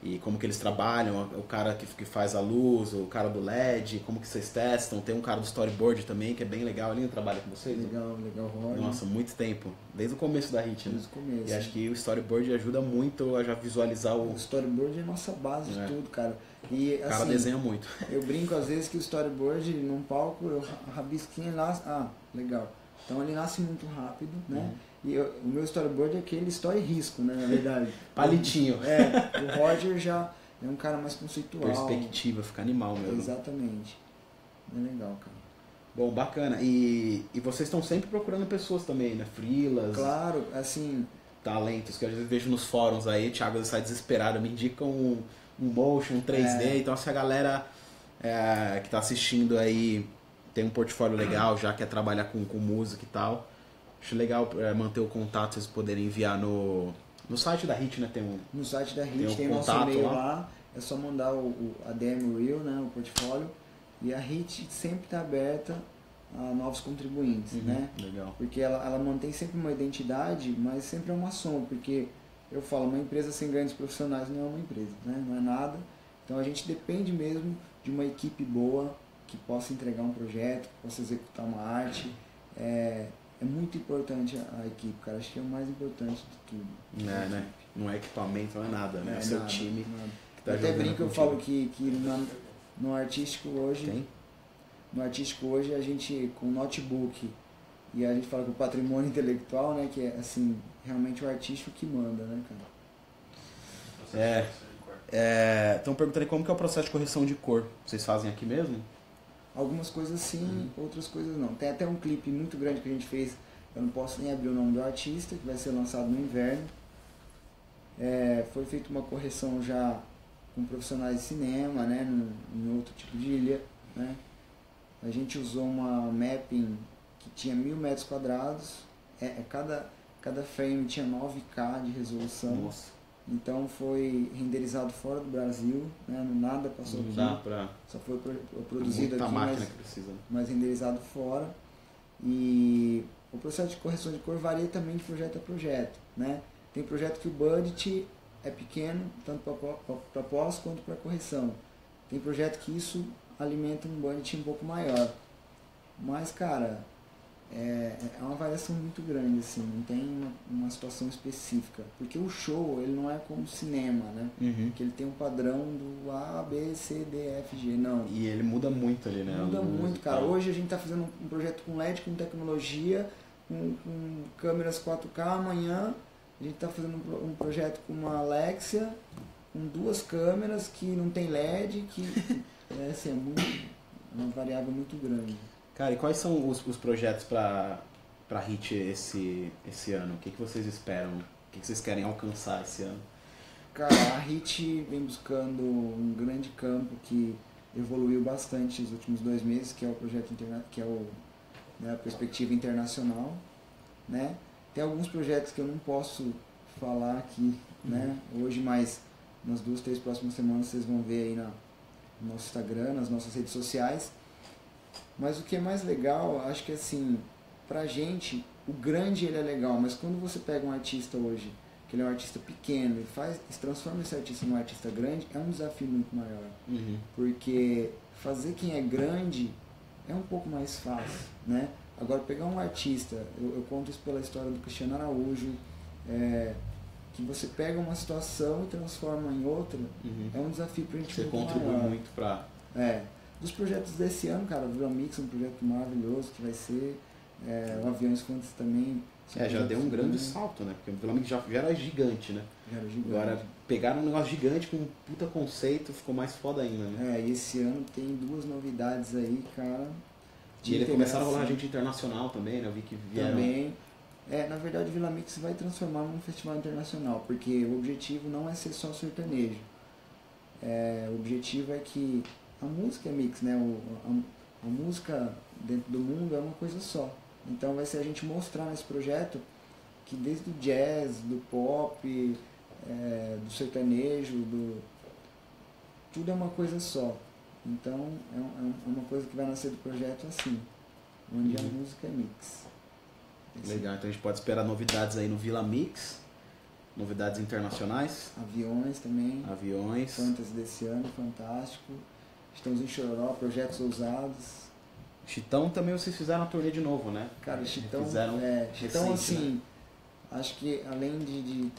E como que eles trabalham, o cara que faz a luz, o cara do LED, como que vocês testam. Tem um cara do storyboard também, que é bem legal. Ele trabalha com vocês? Legal, Roger. Nossa, muito tempo. Desde o começo da HIT, né? Desde o começo. E acho que o storyboard ajuda muito a já visualizar o storyboard é a nossa base de tudo, cara. E, o cara assim, desenha muito. Eu brinco às vezes que o storyboard, num palco, eu rabisquinho lá, legal. Então ele nasce muito rápido, né? E o meu storyboard é aquele story risco, né, na verdade. Palitinho. O Roger já é um cara mais conceitual. Perspectiva, fica animal mesmo. Exatamente. É legal, cara. Bom, bacana. E vocês estão sempre procurando pessoas também, né? Freelas. Claro, assim... Talentos, que às vezes vejo nos fóruns aí, o Thiago sai desesperado, me indica um motion, um 3D. Então se a galera que tá assistindo aí tem um portfólio legal, já quer trabalhar com música e tal, acho legal manter o contato, vocês poderem enviar no site da HIT, né? No site da HIT tem o nosso e-mail lá, é só mandar a DM Reel, né? O portfólio, e a HIT sempre está aberta a novos contribuintes, né? Legal. Porque ela mantém sempre uma identidade, mas sempre é uma soma, porque eu falo, uma empresa sem grandes profissionais não é uma empresa, né? Não é nada. Então a gente depende mesmo de uma equipe boa, que possa entregar um projeto, que possa executar uma arte. É muito importante a equipe, cara. Acho que é o mais importante de tudo. Né? Não é equipamento, não é nada, né? É o seu time. Que tá eu até brinco, eu contigo. falo que no artístico hoje... No artístico hoje a gente, com notebook, e a gente fala que o patrimônio intelectual, né? Que é, assim, realmente o artístico que manda, né, cara? Estão perguntando como que é o processo de correção de cor. Vocês fazem aqui mesmo? Algumas coisas sim, outras coisas não. Tem até um clipe muito grande que a gente fez, eu não posso nem abrir o nome do artista, que vai ser lançado no inverno. Foi feita uma correção já com profissionais de cinema, né, em outro tipo de ilha, né. A gente usou uma mapping que tinha 1000 metros quadrados, cada frame tinha 9K de resolução. Nossa. Então foi renderizado fora do Brasil, né? Nada passou aqui. Só foi produzido aqui, mas renderizado fora. E o processo de correção de cor varia também de projeto a projeto, né? Tem projeto que o budget é pequeno, tanto para pós quanto para correção. Tem projeto que isso alimenta um budget um pouco maior. Mas, cara, é uma variação muito grande, assim, não tem uma situação específica. Porque o show, ele não é como o cinema, né? Que ele tem um padrão do A, B, C, D, F, G, não. E ele muda muito ali, né? Muda muito, cara. Hoje a gente tá fazendo um projeto com LED, com tecnologia, com câmeras 4K. Amanhã a gente tá fazendo um projeto com uma Alexia, com 2 câmeras que não tem LED, que assim, uma variável muito grande. Cara, e quais são os projetos para HIT esse ano? O que vocês esperam? O que vocês querem alcançar esse ano? Cara, a HIT vem buscando um grande campo que evoluiu bastante nos últimos 2 meses, que é o projeto que é a perspectiva internacional, né? Tem alguns projetos que eu não posso falar aqui, né? Hoje, mas nas 2, 3 próximas semanas vocês vão ver aí no nosso Instagram, nas nossas redes sociais. Mas o que é mais legal, acho que assim, pra gente, o grande ele é legal, mas quando você pega um artista hoje, que ele é um artista pequeno e transforma esse artista num artista grande, é um desafio muito maior. Porque fazer quem é grande é um pouco mais fácil, né? Agora, pegar um artista, eu conto isso pela história do Cristiano Araújo, que você pega uma situação e transforma em outra, é um desafio pra gente muito maior. Você contribui muito pra... Dos projetos desse ano, cara, o Vila Mix é um projeto maravilhoso que vai ser. O Aviões Fantasy também. Já deu um grande salto, né? Porque o Vila Mix já era gigante, né? Já era gigante. Agora pegaram um negócio gigante com um puta conceito, ficou mais foda ainda, né? E esse ano tem 2 novidades aí, cara. E eles começaram a rolar gente internacional também, né? Eu vi que vieram... Também. Na verdade, o Vila Mix vai transformar num festival internacional, porque o objetivo não é ser só sertanejo. O objetivo é que a música é mix, né? A música dentro do mundo é uma coisa só. Então vai ser a gente mostrar nesse projeto que desde o jazz, do pop, do sertanejo, tudo é uma coisa só. Então é uma coisa que vai nascer do projeto assim, onde a música é mix. Legal, então a gente pode esperar novidades aí no Vila Mix, novidades internacionais. Aviões também. Aviões. Fantasy desse ano, fantástico. Estamos em Chororó, projetos ousados. Chitão também vocês fizeram a turnê de novo, né? Cara, Chitão, recente, assim, né? Acho que além de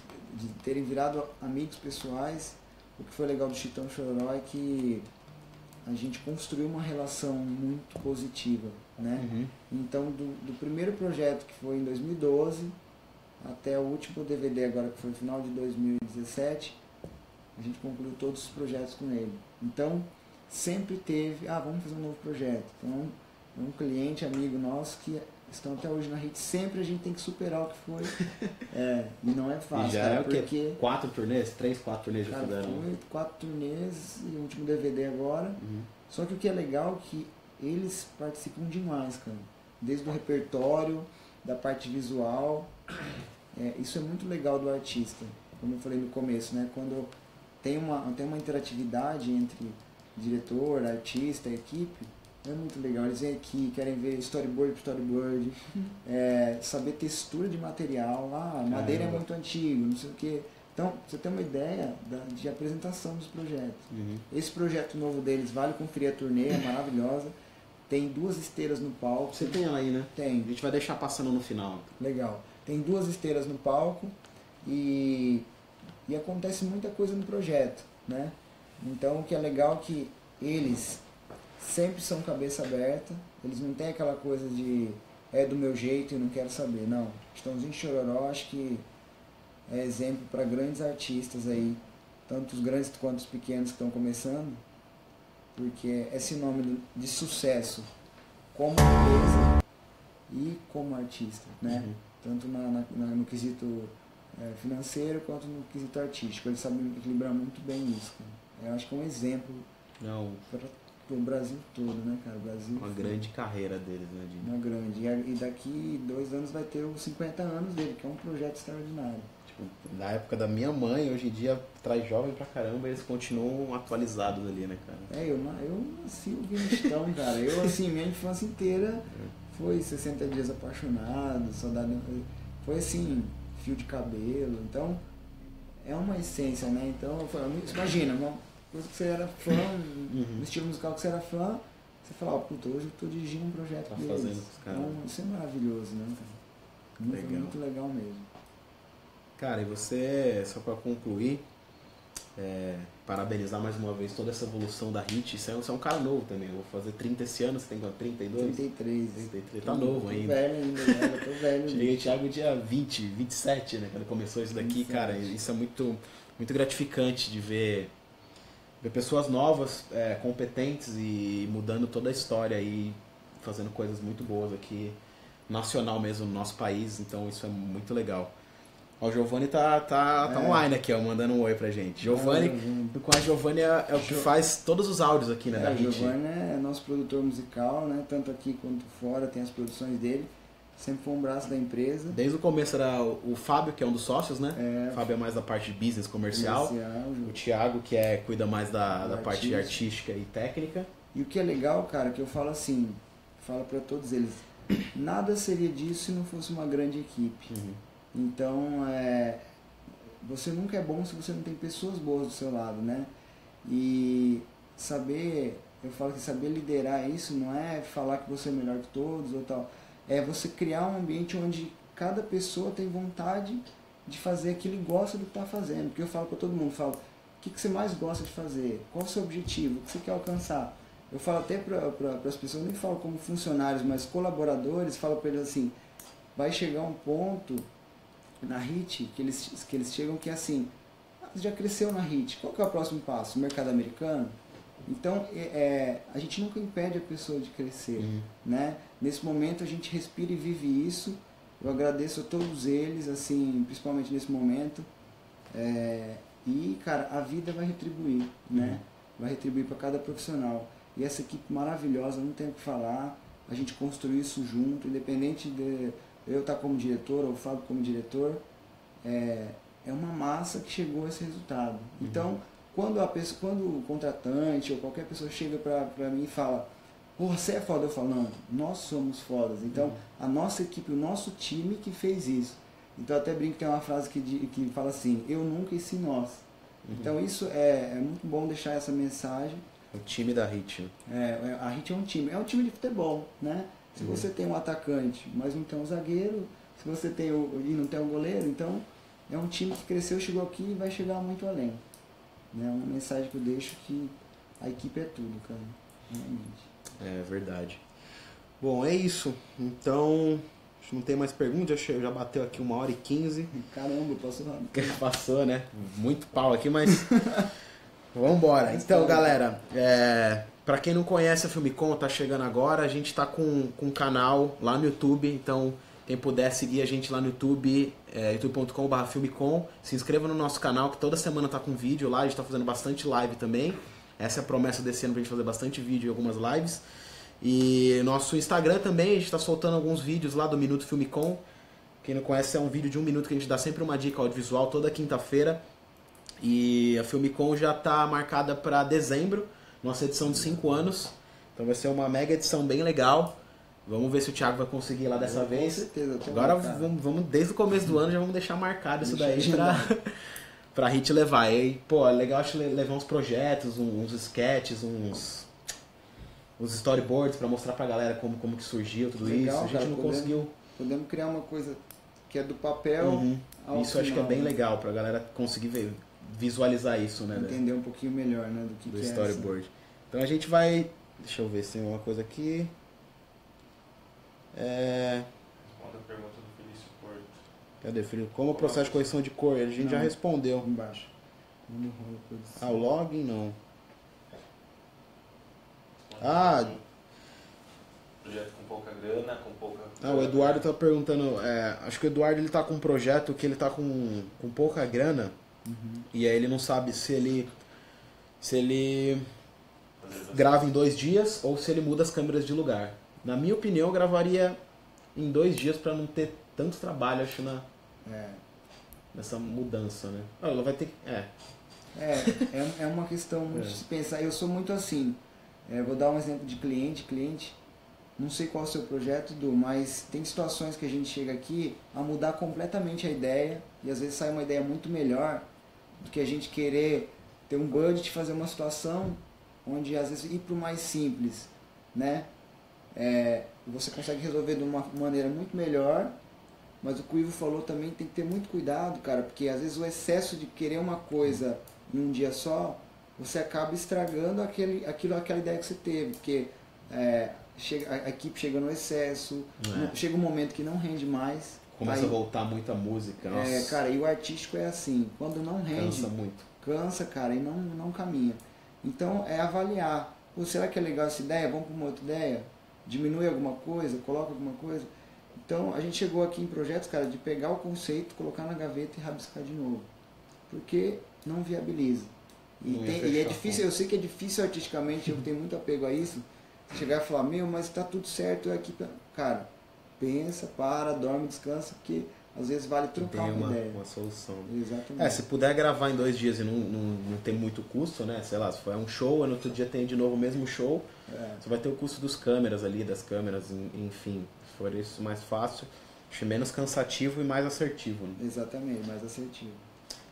terem virado amigos pessoais, o que foi legal do Chitão Chororó é que a gente construiu uma relação muito positiva, né? Então, do primeiro projeto, que foi em 2012, até o último DVD agora, que foi no final de 2017, a gente concluiu todos os projetos com ele. Então, sempre teve, vamos fazer um novo projeto. Então, um cliente, amigo nosso, que estão até hoje na rede, sempre a gente tem que superar o que foi. E não é fácil. E já cara, é o quê? porque 4 turnês? 3, 4 turnês já fizeram? Foi 4 turnês e o último DVD agora. Só que o que é legal é que eles participam demais, cara. Desde o repertório, da parte visual. Isso é muito legal do artista. Como eu falei no começo, né? Quando tem uma interatividade entre diretor, artista, equipe, é muito legal. Eles vêm aqui, querem ver storyboard por storyboard, saber textura de material. Madeira é muito antigo, não sei o quê. Então, você tem uma ideia de apresentação dos projetos. Esse projeto novo deles, vale conferir a turnê, é maravilhosa. Tem 2 esteiras no palco. Você tem ela aí, né? Tem. A gente vai deixar passando no final. Legal. Tem 2 esteiras no palco e acontece muita coisa no projeto, né? Então, o que é legal é que eles sempre são cabeça aberta, eles não têm aquela coisa de do meu jeito e não quero saber, não. Estãozinho Chororó, acho que é exemplo para grandes artistas aí, tanto os grandes quanto os pequenos que estão começando, porque é sinônimo de sucesso como empresa e como artista, né? Tanto no quesito financeiro quanto no quesito artístico. Eles sabem equilibrar muito bem isso, cara. Eu acho que é um exemplo para o Brasil todo, né, cara? O Brasil uma grande carreira deles, né? Uma grande. E daqui 2 anos vai ter os 50 anos dele, que é um projeto extraordinário. Na época da minha mãe, hoje em dia traz jovem pra caramba e eles continuam atualizados ali, né, cara? Eu nasci ouvindo Chitão, cara. Eu, assim, minha infância inteira foi 60 Dias Apaixonado, Saudade... Foi assim, Fio de Cabelo. Então, é uma essência, né? Então, imagina, uma coisa que você era fã, um estilo musical que você era fã, você fala, puta, hoje eu tô dirigindo um projeto deles. Fazendo com os caras. Então, isso é maravilhoso, né, cara? Muito legal mesmo. Cara, e você, só para concluir, parabenizar mais uma vez toda essa evolução da HIT. Você é um cara novo também. Eu vou fazer 30 esse ano, você tem quanto? 32? 33. Tá novo ainda. Tô velho ainda, eu tô velho. Cheguei Thiago dia 20, 27, né? Quando começou isso daqui, 27. Cara, isso é muito, muito gratificante de ver pessoas novas, competentes e mudando toda a história e fazendo coisas muito boas aqui, nacional mesmo, no nosso país. Então isso é muito legal. O Giovanni tá online aqui, ó, mandando um oi pra gente. Giovanni, com a Giovanni é o que faz todos os áudios aqui, né, da HIT. O Giovanni é nosso produtor musical, né, tanto aqui quanto fora, tem as produções dele. Sempre foi um braço da empresa. Desde o começo era o Fábio, que é um dos sócios, né? O Fábio é mais da parte de business comercial. O Thiago, que cuida mais da parte artística e técnica. E o que é legal, cara, que eu falo assim, falo pra todos eles, nada seria disso se não fosse uma grande equipe. Então, você nunca é bom se você não tem pessoas boas do seu lado, né? E eu falo que saber liderar isso não é falar que você é melhor que todos ou tal. É você criar um ambiente onde cada pessoa tem vontade de fazer aquilo e gosta do que está fazendo. Porque eu falo para todo mundo, o que você mais gosta de fazer? Qual o seu objetivo? O que você quer alcançar? eu falo até para as pessoas, nem falo como funcionários, mas colaboradores, falo para eles assim, vai chegar um ponto na HIT que eles chegam que é assim, já cresceu na HIT, qual que é o próximo passo? O mercado americano? Então, a gente nunca impede a pessoa de crescer, né? Nesse momento a gente respira e vive isso. Eu agradeço a todos eles, assim, principalmente nesse momento. E, cara, a vida vai retribuir, né? Vai retribuir para cada profissional. E essa equipe maravilhosa, não tem o que falar. A gente construiu isso junto, independente de eu estar como diretor ou o Fábio como diretor. É uma massa que chegou a esse resultado. Então, quando o contratante ou qualquer pessoa chega para mim e fala, pô, você é foda, eu falo, não, nós somos fodas. Então, a nossa equipe, o nosso time que fez isso. Então, eu até brinco que tem uma frase que fala assim, eu nunca e sim nós. Então, isso é muito bom deixar essa mensagem. O time da HIT. A HIT é um time de futebol, né? Se você tem um atacante, mas não tem um zagueiro, se você tem e não tem um goleiro, então é um time que cresceu, chegou aqui e vai chegar muito além. É uma mensagem que eu deixo que a equipe é tudo, cara. Realmente. É verdade. Bom, é isso. Então, acho que não tem mais perguntas. Já bateu aqui 1h15. Caramba, passou rápido. Passou, né? Muito pau aqui, mas vambora. Então, galera, pra quem não conhece a Filmicom, tá chegando agora, a gente tá com um canal lá no YouTube, então quem puder seguir a gente lá no YouTube, youtube.com/Filmicom, se inscreva no nosso canal, que toda semana tá com vídeo lá, a gente tá fazendo bastante live também. Essa é a promessa desse ano pra gente fazer bastante vídeo e algumas lives. E nosso Instagram também, a gente tá soltando alguns vídeos lá do Minuto Filmicom. Quem não conhece, é um vídeo de 1 minuto que a gente dá sempre uma dica audiovisual toda quinta-feira. E a Filmicom já tá marcada para dezembro, nossa edição de 5 anos. Então vai ser uma mega edição bem legal. Vamos ver se o Thiago vai conseguir ir lá dessa vez. Com certeza. Agora vamos, desde o começo do ano, já vamos deixar marcado isso daí pra HIT levar. E, pô, é legal levar uns projetos, uns sketches, uns storyboards pra mostrar pra galera como que surgiu tudo legal, isso. A gente cara, não conseguiu. Podemos criar uma coisa que é do papel. Isso acho que é bem legal pra galera conseguir visualizar isso, né? Entender um pouquinho melhor, né, do storyboard. Então a gente vai. Deixa eu ver se tem uma coisa aqui. Responda a pergunta do Felício Porto. Cadê, filho? Como o processo de correção de cor? A gente já respondeu. Embaixo. O login não. Projeto com pouca grana, com pouca... O Eduardo tá perguntando, acho que o Eduardo ele tá com um projeto que ele tá com pouca grana, e aí ele não sabe se ele grava em 2 dias ou se ele muda as câmeras de lugar. Na minha opinião, eu gravaria em 2 dias para não ter tanto trabalho, acho, nessa mudança, né? Ela vai ter É uma questão muito de se pensar. Eu sou muito assim, vou dar um exemplo de cliente, não sei qual é o seu projeto, Edu, mas tem situações que a gente chega aqui a mudar completamente a ideia, e às vezes sai uma ideia muito melhor do que a gente querer ter um budget, fazer uma situação onde às vezes ir para o mais simples, né? Você consegue resolver de uma maneira muito melhor, mas o que o Ivo falou também tem que ter muito cuidado, cara, porque às vezes o excesso de querer uma coisa em um dia só, você acaba estragando aquela ideia que você teve, porque a equipe chega no excesso, chega um momento que não rende mais. Começa a voltar muita música. Nossa. Cara, e o artístico é assim, quando não rende, cansa muito. Cansa, cara, e não caminha. Então é avaliar, será que é legal essa ideia? Vamos para uma outra ideia? Diminui alguma coisa? Coloca alguma coisa? Então a gente chegou aqui em projetos, cara, de pegar o conceito, colocar na gaveta e rabiscar de novo. Porque não viabiliza. E é difícil, eu sei que é difícil artisticamente, eu tenho muito apego a isso. Chegar e falar, mas tá tudo certo aqui. Cara, pensa, dorme, descansa, porque às vezes vale trocar uma ideia. Uma solução. Exatamente. Se puder gravar em 2 dias e não tem muito custo, né? Sei lá, se for um show, no outro dia tem de novo o mesmo show, você vai ter o custo das câmeras, enfim. Se for isso mais fácil, acho menos cansativo e mais assertivo. Né? Exatamente, mais assertivo.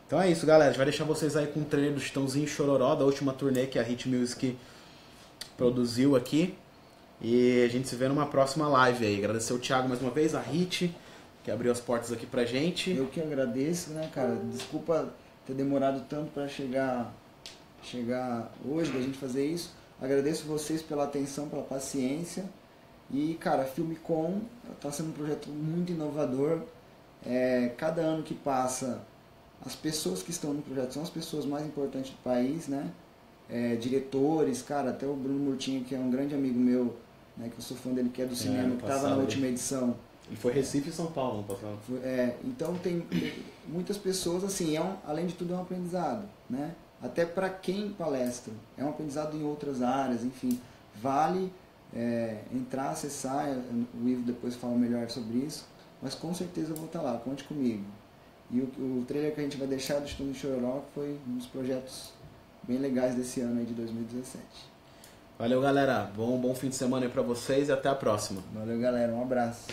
Então é isso, galera. A gente vai deixar vocês aí com o trailer do Chitãozinho e Chororó, da última turnê que a Hit Music produziu aqui. E a gente se vê numa próxima live aí. Agradecer o Thiago mais uma vez, a Hit, que abriu as portas aqui pra gente. Eu que agradeço, né, cara? Desculpa ter demorado tanto pra chegar hoje, da gente fazer isso. Agradeço vocês pela atenção, pela paciência. E, cara, Filmicom está sendo um projeto muito inovador. Cada ano que passa, as pessoas que estão no projeto são as pessoas mais importantes do país, né? Diretores, cara, até o Bruno Murtinho, que é um grande amigo meu, né, que eu sou fã dele, que é do cinema, que estava na última edição. E foi Recife e São Paulo no passado. Então tem muitas pessoas, assim, além de tudo é um aprendizado, né? Até para quem palestra, é um aprendizado em outras áreas, enfim, vale entrar, acessar, o Ivo depois fala melhor sobre isso, mas com certeza eu vou estar lá, conte comigo. E o trailer que a gente vai deixar do Estúdio Chororó foi um dos projetos bem legais desse ano aí de 2017. Valeu, galera. Bom fim de semana aí pra vocês e até a próxima. Valeu, galera. Um abraço.